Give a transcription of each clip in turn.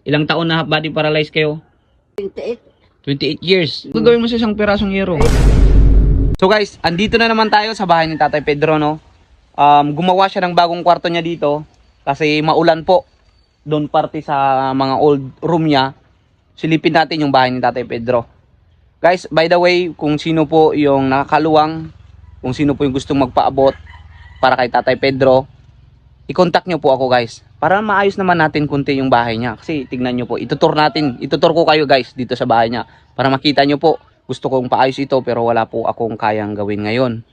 Ilang taon na half body paralyzed kayo? 28. 28 years. Gagawin mo sa isang pirasong yero. So guys, andito na naman tayo sa bahay ni Tatay Pedro, no? Gumawa siya ng bagong kwarto niya dito kasi maulan po. Doon parte sa mga old room niya. Silipin natin yung bahay ni Tatay Pedro. Guys, by the way, kung sino po yung nakakaluwang, kung sino po yung gustong magpaabot para kay Tatay Pedro, i-contact nyo po ako guys. Para maayos naman natin kunti yung bahay niya. Kasi tignan nyo po, itutur ko kayo guys dito sa bahay niya. Para makita nyo po, gusto kong paayos ito pero wala po akong kayang gawin ngayon.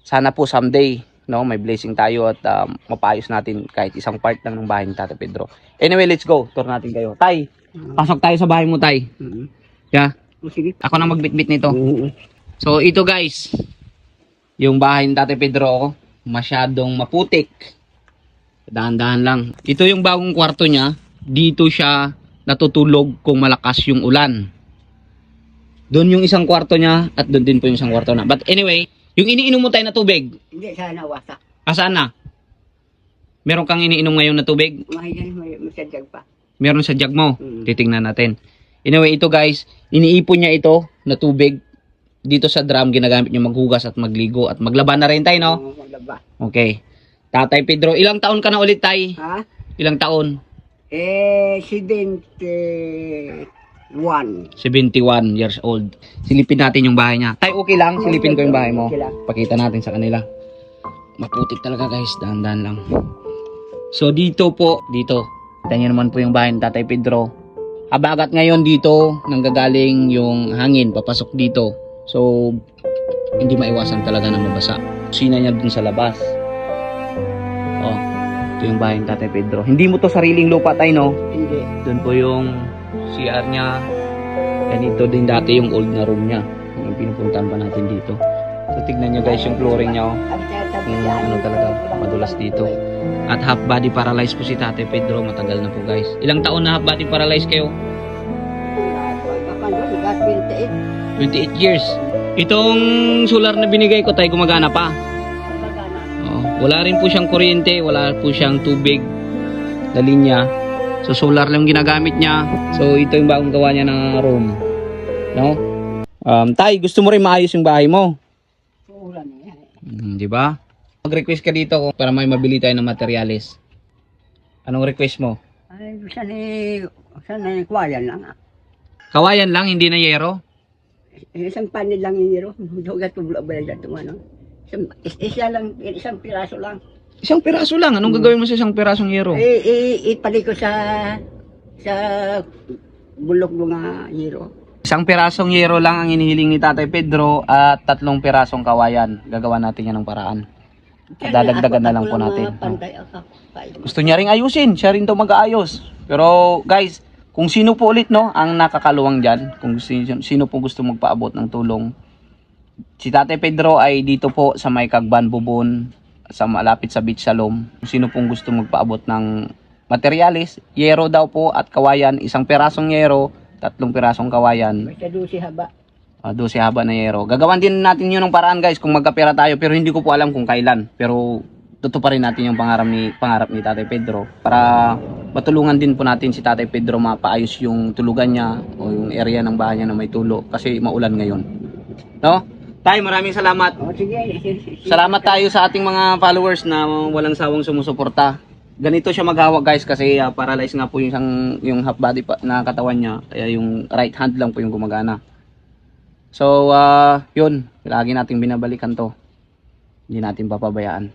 Sana po someday, no, may blessing tayo at mapaayos natin kahit isang part lang ng bahay ni Tatay Pedro. Anyway, let's go. Tour natin kayo. Tay, pasok tayo sa bahay mo, Tay. Yeah. Sige. Ako na magbitbit nito. So, ito guys, yung bahay ni Tatay Pedro, masyadong maputik. Dahan-dahan lang. Ito yung bagong kwarto niya. Dito siya natutulog kung malakas yung ulan. Doon yung isang kwarto niya at doon din po yung isang kwarto na. But anyway, yung iniinom mo tayo na tubig, Hindi, sana wasak. asaan na? Meron kang iniinom ngayon na tubig? May masadyag pa. Meron sa jug mo. Titingnan natin. Anyway, ito guys, iniipon niya ito na tubig. Dito sa drum, ginagamit niya maghugas at magligo at maglaba na rin tayo, no? Oo, maglaba. Okay. Tatay Pedro, ilang taon ka na ulit, Tay? Ha? Ilang taon? 71. 71 years old. Silipin natin yung bahay niya. Tay, okay lang? Silipin ko yung bahay mo. Okay lang. Pakita natin sa kanila. Maputik talaga guys. Dahan-dahan lang. So dito po, dito. Kita niyo naman po yung bahay ni Tatay Pedro. Habagat ngayon dito, nanggagaling yung hangin. Papasok dito. So, hindi maiwasan talaga na mabasa. Kusina niya dun sa labas. Oh, ito yung bahay ni Tatay Pedro. Hindi mo to sariling lupa, Tay, no? Hindi. Doon po yung CR niya. And ito din dati yung old na room niya. Yung pinupuntahan pa natin dito. So tignan nyo guys yung flooring niya. Ano talaga, madulas dito. At half body paralyzed po si Tatay Pedro. Matagal na po guys. Ilang taon na half body paralyzed kayo? 28 years. Itong solar na binigay ko tayo gumagana pa. Wala rin po siyang kuryente. Wala po siyang tubig na linya. So solar lang ginagamit niya. So ito yung bagong gawa niya ng room. No? Tay, gusto mo rin maayos yung bahay mo? Di ba? Mag-request ka dito para may mabili tayo ng materyales. Anong request mo? Ay, sana kwayan lang. Kawayan lang, hindi na yero? Isang panel lang yung hero. Dugat ko ba ito ano? Isang piraso lang. Isang piraso lang. Anong gagawin mo sa isang pirasong yero? Ipali ko sa bulok ng hero. Isang pirasong yero lang ang inihiling ni Tatay Pedro at 3 pirasong kawayan. Gagawa natin yan ng paraan. At dadagdagan na lang po natin. Gusto niya ring ayusin. Siya rin to mag-aayos. Pero guys, kung sino po ulit no, ang nakakaluwang dyan, kung sino po gusto magpaabot ng tulong, si Tatay Pedro ay dito po sa may Cagban Bubon, sa malapit sa Beach Salom. Kung sino pong gusto magpaabot ng materyales, yero daw po at kawayan, isang pirasong yero, 3 pirasong kawayan. May 12 haba. 12 haba na yero. Gagawan din natin yun ng paraan guys kung magkapera tayo, pero hindi ko po alam kung kailan. Pero tutuparin natin yung pangarap ni Tatay Pedro para matulungan din po natin si Tatay Pedro mapaayos yung tulugan niya o yung area ng bahay niya na may tulo kasi maulan ngayon. No? Tay, maraming salamat. Sige. Salamat tayo sa ating mga followers na walang sawang sumusuporta. Ganito siya maghawak guys kasi paralyzed nga po yung half body na katawan niya. Kaya yung right hand lang po yung gumagana. So, yun. Lagi nating binabalikan to. Hindi natin papabayaan.